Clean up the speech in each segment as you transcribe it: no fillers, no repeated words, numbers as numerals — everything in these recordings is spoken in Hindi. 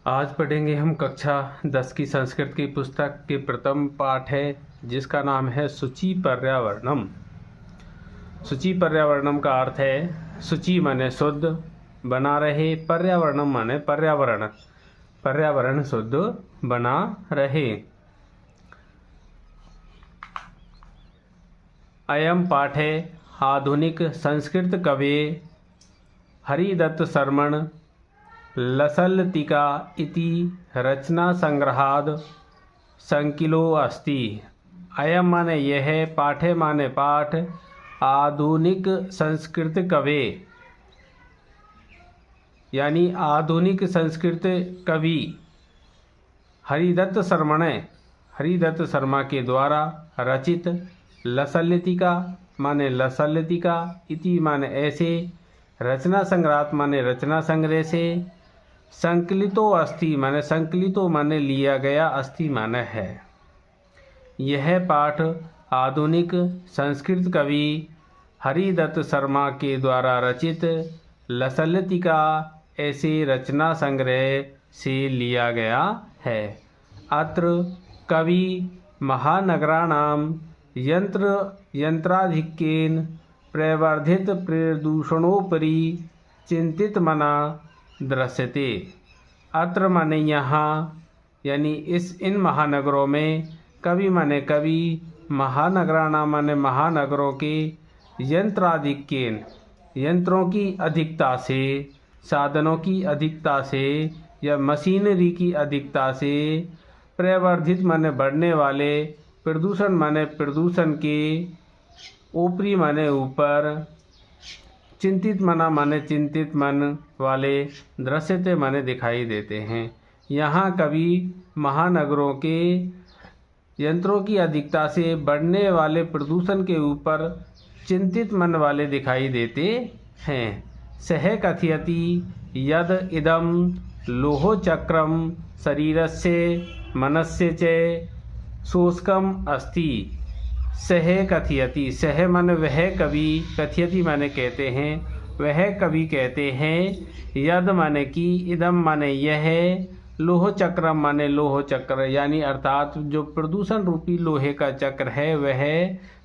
आज पढ़ेंगे हम कक्षा 10 की संस्कृत की पुस्तक के प्रथम पाठ है जिसका नाम है शुचि पर्यावरणम। शुचि पर्यावरणम का अर्थ है शुचि माने शुद्ध, बना रहे, पर्यावरणम माने पर्यावरण, पर्यावरण शुद्ध बना रहे। अयम पाठे आधुनिक संस्कृत कवि हरिदत्त शर्मण लसल्तिका इति रचना संग्रहाद संकिलो अस्ति। अयम माने यह, पाठे माने पाठ, आधुनिक संस्कृत कवि यानी आधुनिक संस्कृत कवि हरिदत्त शर्मण, हरिदत्त शर्मा के द्वारा रचित, लसल्तिका माने लसल्तिका, इति माने ऐसे, रचना संग्रहात माने रचना संग्रह से, संकलितो अस्ति माने संकलितो माने लिया गया, अस्ति माने है। यह पाठ आधुनिक संस्कृत कवि हरिदत्त शर्मा के द्वारा रचित लसल्तिका ऐसे रचना संग्रह से लिया गया है। अत्र कवि महानगराणां यंत्राधिक्येन प्रवर्धित प्रदूषणोपरि चिंतितमना दृश्यते। अत्र माने यहाँ, यानी इन महानगरों में, कवि माने कवि, महानगराणां माने महानगरों के, यंत्राधिक्येन यंत्रों की अधिकता से, साधनों की अधिकता से या मशीनरी की अधिकता से, प्रवर्धित माने बढ़ने वाले, प्रदूषण माने प्रदूषण के, ऊपरी माने ऊपर, चिंतित मना माने चिंतित मन वाले, दृश्यते माने दिखाई देते हैं। यहाँ कवि महानगरों के यंत्रों की अधिकता से बढ़ने वाले प्रदूषण के ऊपर चिंतित मन वाले दिखाई देते हैं। सह कथयति यद इदं लोहचक्रम शरीरस्य मनस्य च शोषकम अस्ति। सह कथयति, सह मन वह कवि, कथयति माने कहते हैं, वह कवि कहते हैं, यद माने कि, इदम माने यह, लोह चक्र माने लोह चक्र, यानी अर्थात जो प्रदूषण रूपी लोहे का चक्र है वह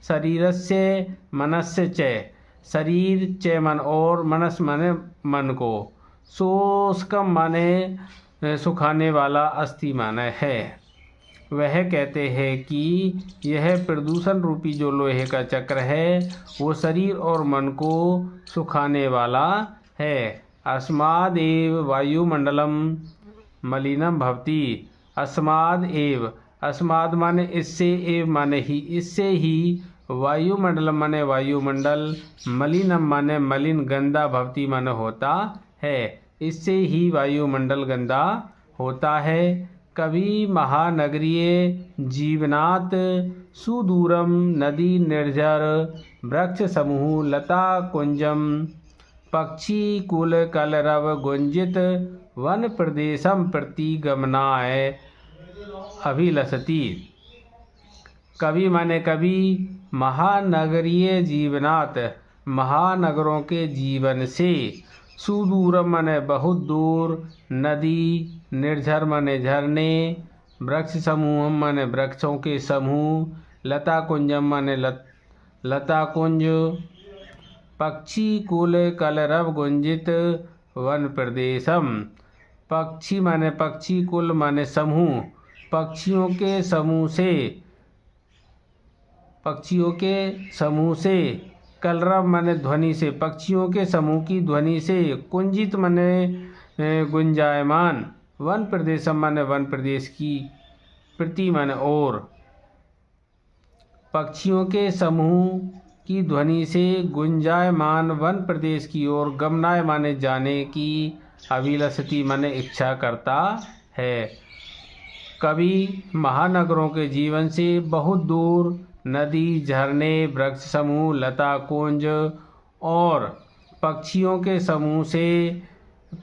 शरीरस्य मनस्य च, शरीर च मन और, मनस माने मन को, शोषकम माने सुखाने वाला, अस्ति माने है। वह कहते हैं कि यह प्रदूषण रूपी जो लोहे का चक्र है वो शरीर और मन को सुखाने वाला है। अस्मादेव वायुमंडलम मलिनम भवति। अस्माद एव, अस्माद माने इससे, एव माने ही, इससे ही, वायुमंडलम माने वायुमंडल, मलिनम माने मलिन, गंदा, भवति माने होता है, इससे ही वायुमंडल गंदा होता है। कवि महानगरीय जीवनात् सुदूरम नदी निर्झर वृक्ष समूह लता कुंजम पक्षी कुल कलरव गुंजित वन प्रदेशम प्रति गमनाय अभिलषति। कवि माने कवि महानगरीय जीवनात् महानगरों के जीवन से, सुदूरम माने बहुत दूर, नदी, निर्झर माने झरने, वृक्ष समूह माने वृक्षों के समूह, लता कुंजम माने लता कुंज, पक्षी कुल कलरव गुंजित वन प्रदेशम। पक्षी माने पक्षी, कुल माने समूह, पक्षियों के समूह से, पक्षियों के समूह से, कलरव माने ध्वनि से, पक्षियों के समूह की ध्वनि से, कुंजित माने गुंजायमान, वन प्रदेशम माने वन प्रदेश की, प्रति माने और, पक्षियों के समूह की ध्वनि से गुंजायमान वन प्रदेश की ओर, गमनाय माने जाने की, अभिलषति माने इच्छा करता है। कवि महानगरों के जीवन से बहुत दूर नदी, झरने, वृक्ष समूह, लता कुंज और पक्षियों के समूह से,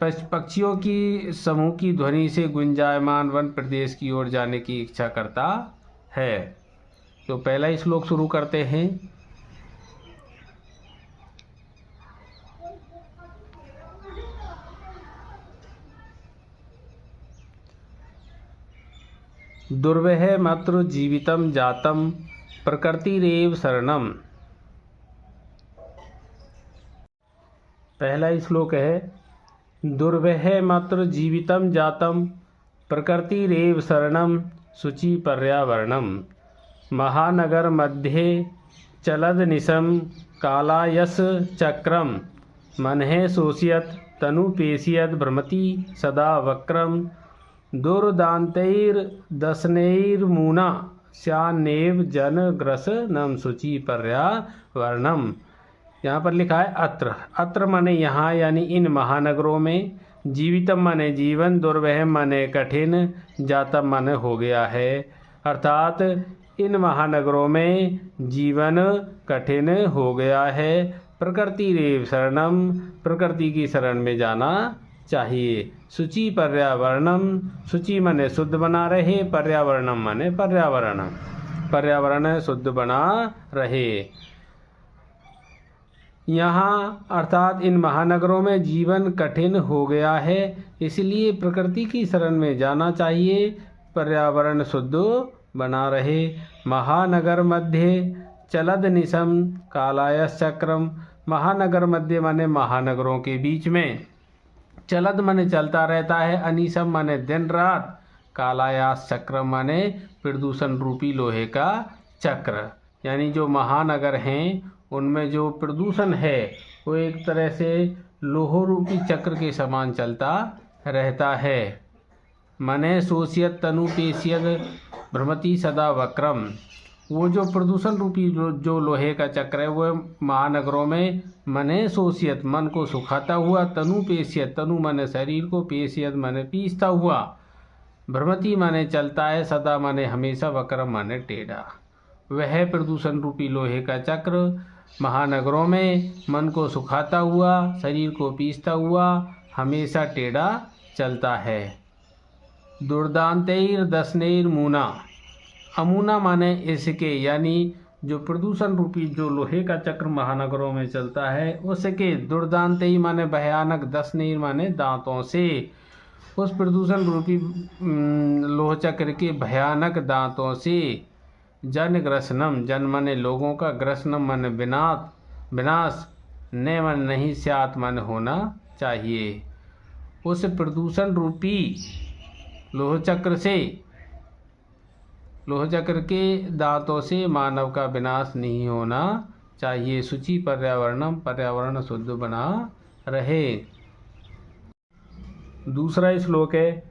पक्षियों की समूह की ध्वनि से गुंजायमान वन प्रदेश की ओर जाने की इच्छा करता है। तो पहला श्लोक शुरू करते हैं। दुर्वह मात्र जीवितम जातम प्रकृतिरेव शरणम। पहला श्लोक है, दुर्वह मात्र जीवितम जातम प्रकृतिरेव शरणम शुचि पर्यावरणम। महानगर मध्ये चलद निशम कालायस चक्रम मनहे शोषयत तनुपेशयद भ्रमति सदा वक्रम दुर्दान्तैर्दशनैर्मूना स्यान्नेव जनग्रसनम शुचि पर्यावरणम। यहाँ पर लिखा है अत्र। अत्र माने यहाँ, यानी इन महानगरों में, जीवितम माने जीवन, दुर्वह माने कठिन, जातम माने हो गया है। अर्थात इन महानगरों में जीवन कठिन हो गया है। प्रकृति रेव शरणम, प्रकृति की शरण में जाना चाहिए। शुचि पर्यावरणम, शुचि माने शुद्ध बना रहे, पर्यावरणम माने पर्यावरण, पर्यावरण शुद्ध बना रहे। यहाँ अर्थात इन महानगरों में जीवन कठिन हो गया है, इसलिए प्रकृति की शरण में जाना चाहिए, पर्यावरण शुद्ध बना रहे। महानगर मध्य चलद निशम कालायस चक्रम, महानगर मध्य माने महानगरों के बीच में, चलद माने चलता रहता है, अनिशम माने दिन रात, कालायास चक्रम माने प्रदूषण रूपी लोहे का चक्र। यानी जो महानगर हैं उनमें जो प्रदूषण है वो एक तरह से लोह रूपी चक्र के समान चलता रहता है। मने शोषयत तनुपेशयद भ्रमति सदा वक्रम, वो जो प्रदूषण रूपी जो लोहे का चक्र है वो महानगरों में मने शोषयत मन को सुखाता हुआ, तनुपेशयत तनु माने शरीर को, पेशयत माने पीसता हुआ, भ्रमति माने चलता है, सदा माने हमेशा, वक्रम माने टेढ़ा। वह प्रदूषण रूपी लोहे का चक्र महानगरों में मन को सुखाता हुआ, शरीर को पीसता हुआ, हमेशा टेढ़ा चलता है। दुर्दांतैर दशनैर मूना, अमूना माने इसके, यानी जो प्रदूषण रूपी जो लोहे का चक्र महानगरों में चलता है उसके, दुर्दांतई माने भयानक, दशनैर माने दांतों से, उस प्रदूषण रूपी लोह चक्र के भयानक दांतों से। जन ग्रसनम, जन माने लोगों का, ग्रसनम माने विनाश, न मन नहीं, स्यात मन होना चाहिए। उस प्रदूषण रूपी लोह चक्र के दांतों से मानव का विनाश नहीं होना चाहिए। शुचि पर्यावरणम, पर्यावरण शुद्ध बना रहे। दूसरा श्लोक है,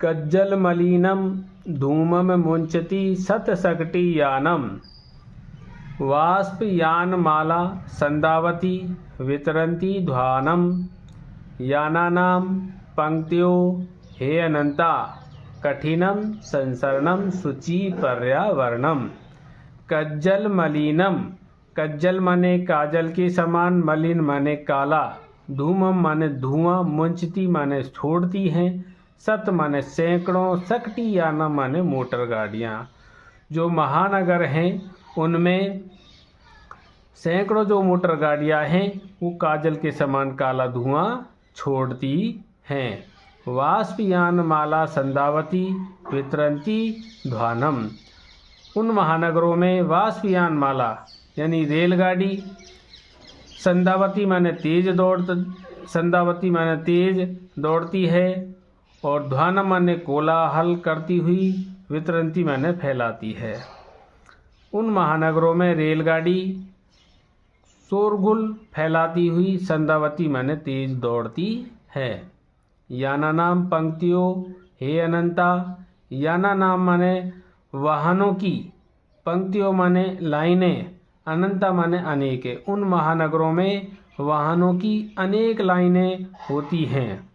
कज्जल मलिनम धूमम मुंचति सतशक्ति यानम वाष्प यान माला संदावती वितरंती ध्वानम यानानाम पंक्तियो हे अनंता कठिनम संसरणम शुचि पर्यावरणम। कज्जल मलिनम, कज्जल माने काजल के समान, मलिन माने काला, धूमम माने धुआं, मुंचती माने छोड़ती हैं, सत माने सैकड़ों, शक्ति याना माने मोटर गाड़ियाँ। जो महानगर हैं उनमें सैकड़ों जो मोटर गाड़ियाँ हैं वो काजल के समान काला धुआं छोड़ती हैं। वाष्पयान माला संदावती वितरंती ध्वानम, उन महानगरों में वाष्पयान माला यानी रेलगाड़ी, संदावती माने तेज दौड़ती है, और ध्वानम माने कोलाहल करती हुई, वितरंती माने फैलाती है। उन महानगरों में रेलगाड़ी शोरगुल फैलाती हुई, संदावती माने तेज दौड़ती है। याना नाम पंक्तियों हे अनंता, याना नाम माने वाहनों की, पंक्तियों माने लाइनें, अनंता माने अनेक। उन महानगरों में वाहनों की अनेक लाइनें होती हैं।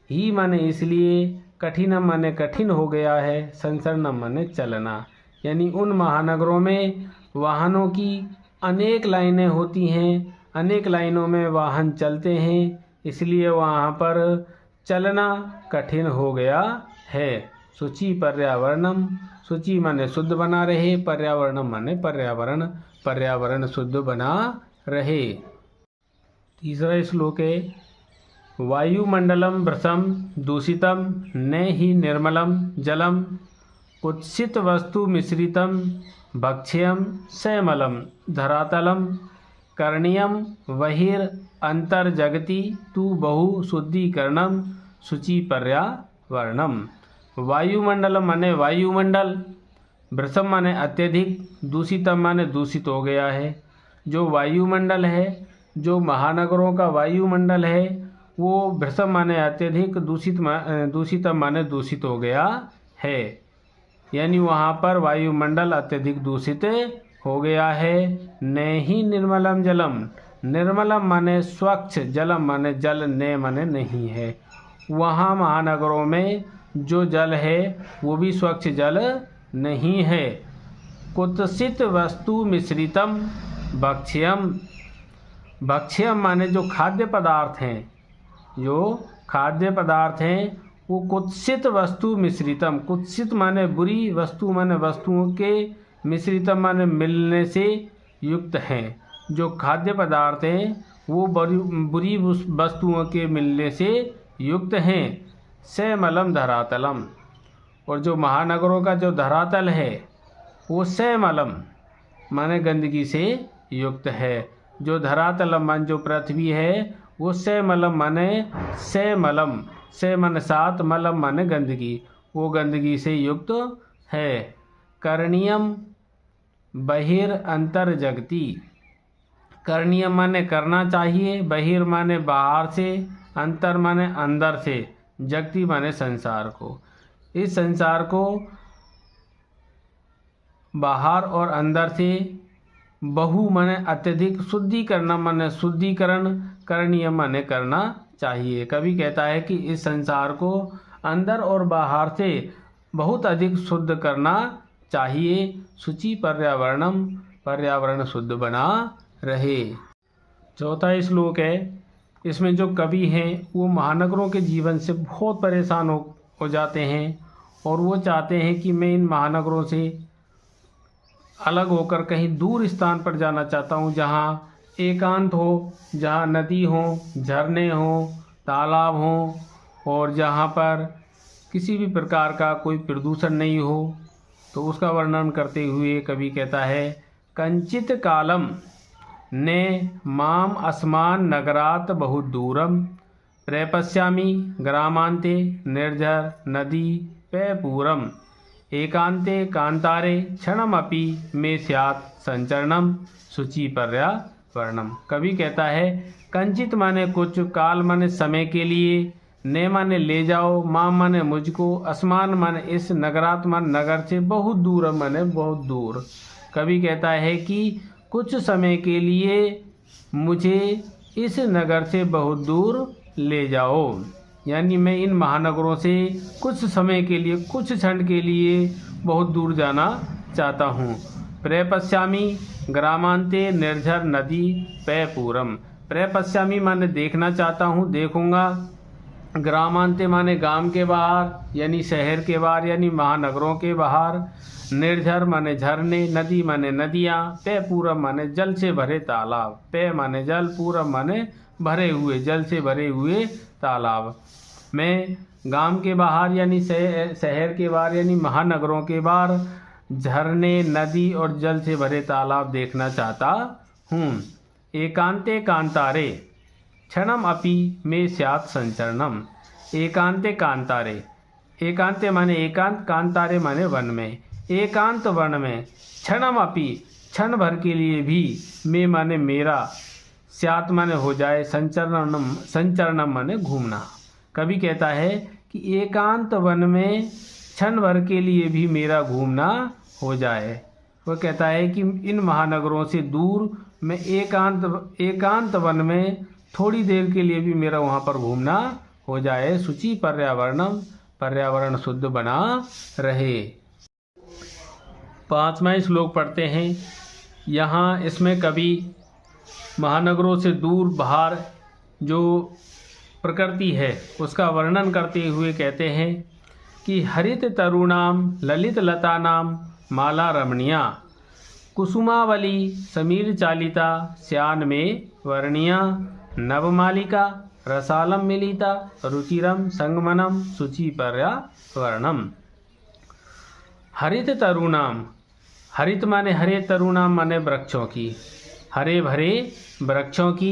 ही माने इसलिए, कठिनम माने कठिन हो गया है, संसरणम माने चलना, यानी उन महानगरों में वाहनों की अनेक लाइनें होती हैं, अनेक लाइनों में वाहन चलते हैं, इसलिए वहाँ पर चलना कठिन हो गया है। शुचि पर्यावरणम, शुचि माने शुद्ध बना रहे, पर्यावरणम माने पर्यावरण, पर्यावरण शुद्ध बना रहे। तीसरा श्लोक है, वायुमंडलम भ्रशम दूषितम न ही निर्मलम जलम कुत्सित वस्तु मिश्रितम भक्ष्यम सैमलम धरातलम करणीयम बहिर अंतर्जगति तु बहु शुद्धिकरणम शुचि पर्यावरणम। वायुमंडलम माने वायुमंडल, भृशम माने अत्यधिक, दूषितम माने दूषित हो गया है। जो वायुमंडल है, जो महानगरों का वायुमंडल है, वो भृशम माने अत्यधिक, दूषितम माने दूषित हो गया है। यानी वहाँ पर वायुमंडल अत्यधिक दूषित हो गया है। नहीं निर्मलम जलम, निर्मलम माने स्वच्छ, जलम माने जल, ने माने नहीं है। वहाँ महानगरों में जो जल है वो भी स्वच्छ जल नहीं है। कुत्सित वस्तु मिश्रितम भक्ष्यम, भक्ष्यम माने जो खाद्य पदार्थ हैं, जो खाद्य पदार्थ हैं वो कुत्सित वस्तु मिश्रितम, कुत्सित माने बुरी, वस्तु माने वस्तुओं के, मिश्रितम माने मिलने से युक्त हैं। जो खाद्य पदार्थ हैं वो बुरी वस्तुओं के मिलने से युक्त हैं। सैमलम धरातलम, और जो महानगरों का जो धरातल है वो सैमलम माने गंदगी से युक्त है। जो धरातलम मान जो पृथ्वी है वो सैमलम माने सैमलम, से मन सात, मलम माने गंदगी, वो गंदगी से युक्त है। करणीयम बहिर अंतर जगति, करणीयम माने करना चाहिए, बहिर माने बाहर से, अंतर माने अंदर से, जगति माने संसार को। इस संसार को बाहर और अंदर से, बहु माने अत्यधिक, शुद्धिकरण माने शुद्धिकरण, करणीय माने करना चाहिए। कवि कहता है कि इस संसार को अंदर और बाहर से बहुत अधिक शुद्ध करना चाहिए। शुचि पर्यावरणम, पर्यावरण शुद्ध बना रहे। चौथा श्लोक है, इसमें जो कवि हैं वो महानगरों के जीवन से बहुत परेशान हो जाते हैं और वो चाहते हैं कि मैं इन महानगरों से अलग होकर कहीं दूर स्थान पर जाना चाहता हूँ, जहाँ एकांत हो, जहाँ नदी हो, झरने हो, तालाब हो, और जहाँ पर किसी भी प्रकार का कोई प्रदूषण नहीं हो। तो उसका वर्णन करते हुए कवि कहता है, कंचित कालम ने माम अस्मान नगरात बहुत दूरम प्रपश्यामि ग्रामांते निर्झर नदी पैपूरम एकांते कांतारे क्षणमपि में स्यात् संचरणम शुचि पर्यावरणम। कवि कहता है कंचित माने कुछ, काल माने समय के लिए, ने माने ले जाओ, माम माने मुझको, अस्मान माने इस, नगरात माने नगर से, बहुत दूर माने बहुत दूर। कवि कहता है कि कुछ समय के लिए मुझे इस नगर से बहुत दूर ले जाओ। यानी मैं इन महानगरों से कुछ समय के लिए, कुछ क्षण के लिए बहुत दूर जाना चाहता हूँ। प्रपश्यामि ग्रामांते निर्झर नदी पैपूरम, प्रपश्यामि माने देखना चाहता हूँ, देखूंगा। ग्रामांते माने गांव के बाहर, यानी शहर के बाहर, यानी महानगरों के बाहर। निर्झर माने झरने, नदी माने नदियाँ, पैपूरम माने जल से भरे तालाब, पै माने जल, पूरम माने भरे हुए, जल से भरे हुए तालाब। मैं गांव के बाहर यानी शहर के बाहर यानी महानगरों के बाहर झरने, नदी और जल से भरे तालाब देखना चाहता हूँ। एकांते कांतारे क्षणम अपि में स्यात् संचरणम, एकांते कांतारे, एकांते माने एकांत, कांतारे माने वन में, एकांत वन में, क्षणम अपि क्षण भर के लिए भी, में माने मेरा, स्यात् माने हो जाए, संचरणम, संचरणम माने घूमना। कवि कहता है कि एकांत वन में क्षण भर के लिए भी मेरा घूमना हो जाए। वह कहता है कि इन महानगरों से दूर मैं एकांत वन में थोड़ी देर के लिए भी मेरा वहाँ पर घूमना हो जाए। शुचि पर्यावरणम, पर्यावरण शुद्ध बना रहे। 5वां श्लोक पढ़ते हैं। यहाँ इसमें कवि महानगरों से दूर बाहर जो प्रकृति है उसका वर्णन करते हुए कहते हैं कि हरित तरुणाम ललित लतानाम माला रमणीया कुसुमावली समीर चालिता श्यान में वर्णिया नवमालिका रसालम मिलिता रुचिरम संगमनम शुचि पर्यावरणम। हरित तरुणाम, हरित माने हरे, तरुणाम माने वृक्षों की, हरे भरे वृक्षों की।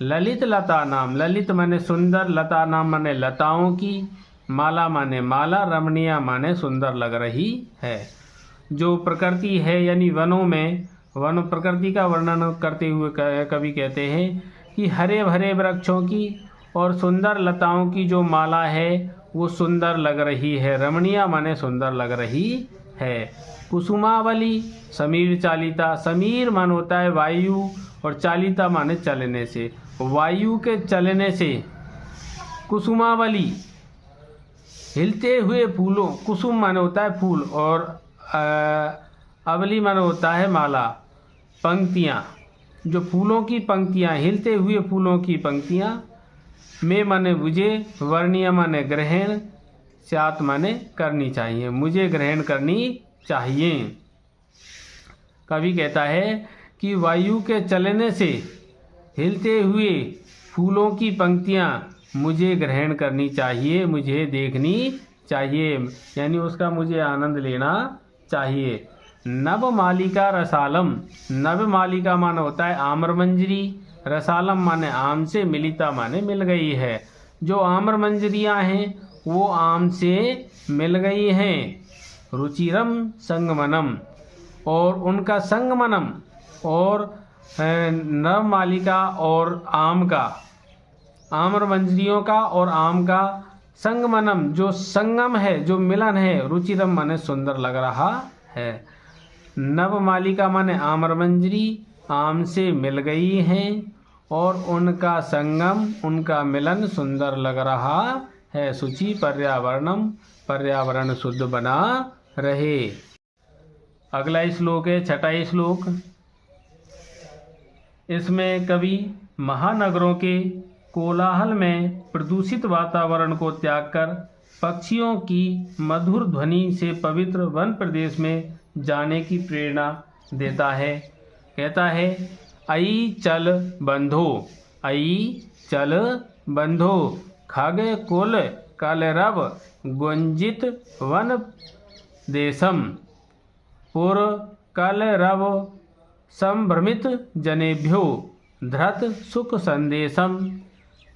ललित लता नाम, ललित माने सुंदर, लता नाम माने लताओं की, माला माने माला, रमणीय माने सुंदर लग रही है। जो प्रकृति है यानी वनों में, वन प्रकृति का वर्णन करते हुए कवि कहते हैं कि हरे भरे वृक्षों की और सुंदर लताओं की जो माला है वो सुंदर लग रही है। रमणीय माने सुंदर लग रही है। कुसुमावली, समीर चालिता, समीर मान होता है वायु और चालिता माने चलने से, वायु के चलने से। कुसुमावली हिलते हुए फूलों, कुसुम माने होता है फूल और अवली माने होता है माला, पंक्तियाँ, जो फूलों की पंक्तियाँ, हिलते हुए फूलों की पंक्तियाँ। में माने मुझे, वर्णीय माने ग्रहण, स्यात माने करनी चाहिए, मुझे ग्रहण करनी चाहिए। कवि कहता है कि वायु के चलने से हिलते हुए फूलों की पंक्तियाँ मुझे ग्रहण करनी चाहिए, मुझे देखनी चाहिए, यानी उसका मुझे आनंद लेना चाहिए। नवमालिका रसालम, नवमालिका माने होता है आम्रमंजरी, रसालम माने आम से, मिलिता माने मिल गई है। जो आम्रमंजरियाँ हैं वो आम से मिल गई हैं। रुचिरम संगमनम, और उनका संगमनम, और नवमालिका और आम का, आम्रमंजरियों का और आम का संगमनम, जो संगम है, जो मिलन है, रुचिरम माने सुंदर लग रहा है। नवमालिका माने आम्रमंजरी आम से मिल गई हैं और उनका संगम, उनका मिलन सुंदर लग रहा है। शुचि पर्यावरणम, पर्यावरण शुद्ध बना रहे। अगला श्लोक है छठा श्लोक। इसमें कवि महानगरों के कोलाहल में प्रदूषित वातावरण को त्याग कर पक्षियों की मधुर ध्वनि से पवित्र वन प्रदेश में जाने की प्रेरणा देता है। कहता है, अई चल बंधो, अई चल बंधो, खगे कुल कलरव गुंजित वन देशम, पुर कलरव संभ्रमित जनेभ्यो धृत सुख संदेशम,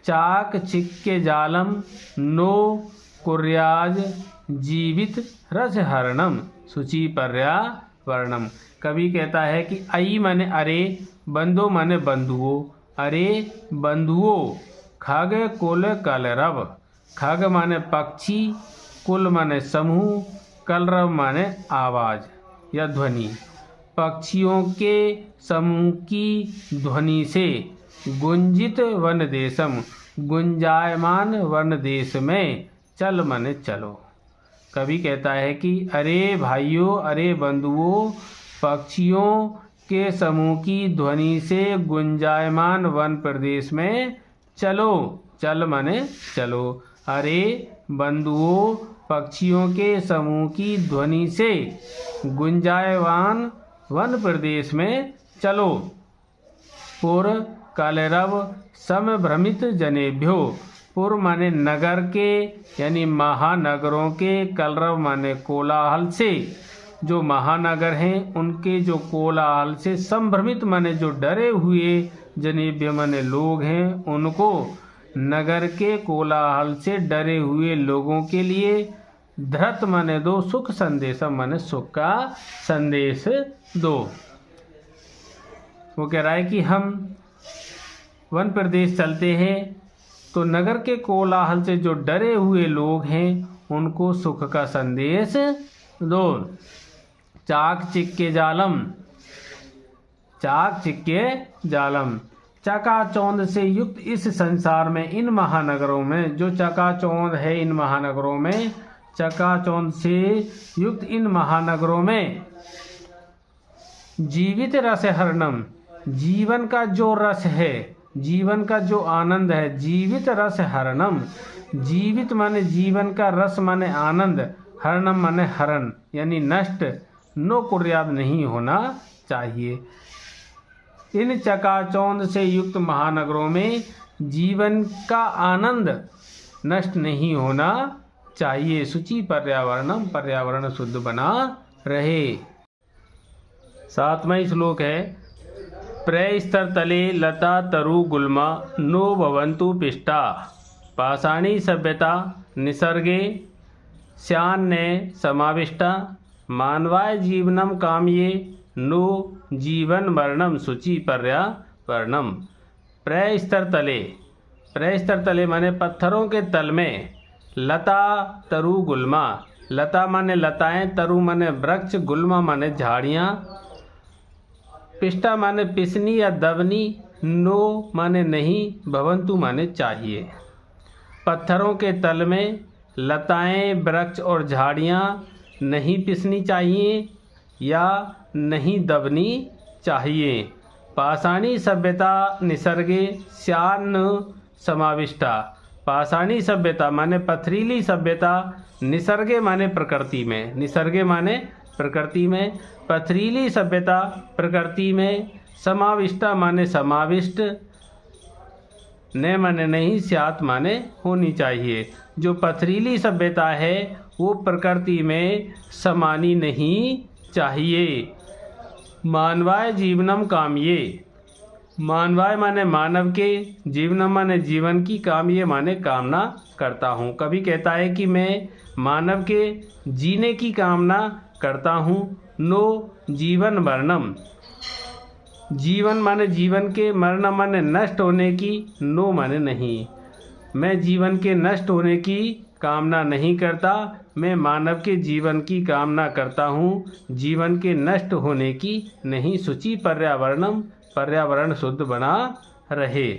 चाक चिक्के जालम नो कुर्याज जीवित रसहरणम, शुचि पर्यावरणम। कवि कहता है कि अई माने अरे, बंधो माने बंधुओं, अरे बंधुओं, खग कुल कलरव, खग माने पक्षी, कुल माने समूह, कलरव माने आवाज या ध्वनि, पक्षियों के समूह की ध्वनि से गुंजित वन देशम, गुंजायमान वन देश में, चल माने चलो। कवि कहता है कि अरे भाइयों, अरे बंधुओं, पक्षियों के समूह की ध्वनि से गुंजायमान वन प्रदेश में चलो, चल माने चलो। अरे बंधुओं, पक्षियों के समूह की ध्वनि से गुंजायमान वन प्रदेश में चलो। पुर कलरव समभ्रमित जनेभ्यो, पुर माने नगर के यानी महानगरों के, कलरव माने कोलाहल से, जो महानगर हैं उनके जो कोलाहल से, संभ्रमित माने जो डरे हुए, जनेभ्य माने लोग हैं उनको, नगर के कोलाहल से डरे हुए लोगों के लिए, धृत माने दो, सुख संदेशम माने सुख का संदेश दो। वो कह रहा है कि हम वन प्रदेश चलते हैं तो नगर के कोलाहल से जो डरे हुए लोग हैं उनको सुख का संदेश दो। चाक चिक्के जालम, चाक चिक्के जालम, चकाचौंध से युक्त इस संसार में, इन महानगरों में, जो चकाचौंध है इन महानगरों में, चकाचौंध से युक्त इन महानगरों में, जीवित रस हरणम, जीवन का जो रस है, जीवन का जो आनंद है, जीवित रस हरणम, जीवित माने जीवन का, रस माने आनंद, हरणम माने हरण, यानी नष्ट, नो कुर्याद नहीं होना चाहिए। इन चकाचौंध से युक्त महानगरों में जीवन का आनंद नष्ट नहीं होना चाहिए। शुचि पर्यावरणम, पर्यावरण शुद्ध बना रहे। 7वां श्लोक है, प्रस्तर तले लता तरु गुल्मा नो भवन्तु पिष्टा पाषाणी सभ्यता निसर्गे स्यान्ने समाविष्टा मानवाय जीवनम काम्ये नो जीवन मरणम शुचि पर्यावरणम। प्रस्तर तले, प्रस्तर तले माने पत्थरों के तल में, लता तरु गुल्मा, लता माने लताएं, तरु माने वृक्ष, गुल्मा माने झाड़ियाँ, पिष्टा माने पिसनी या दबनी, नो माने नहीं, भवंतु माने चाहिए। पत्थरों के तल में लताएं, वृक्ष और झाड़ियाँ नहीं पिसनी चाहिए या नहीं दबनी चाहिए। पाषाणी सभ्यता निसर्गे स्यान्न समाविष्टा, पाषाणी सभ्यता माने पथरीली सभ्यता, निसर्गे माने प्रकृति में, निसर्गे माने प्रकृति में, पथरीली सभ्यता प्रकृति में, समाविष्टा माने समाविष्ट, न माने नहीं, स्यात माने होनी चाहिए। जो पथरीली सभ्यता है वो प्रकृति में समानी नहीं चाहिए। मानवाय जीवनम काम्ये, मानवाय माने मानव के, जीवनम माने जीवन की, काम्ये माने कामना करता हूँ। कभी कहता है कि मैं मानव के जीने की कामना करता हूँ। नो जीवन मरणम, जीवन माने जीवन के, मरण माने नष्ट होने की, नो माने नहीं। मैं जीवन के नष्ट होने की कामना नहीं करता, मैं मानव के जीवन की कामना करता हूँ, जीवन के नष्ट होने की नहीं। शुचि पर्यावरणम, पर्यावरण शुद्ध बना रहे।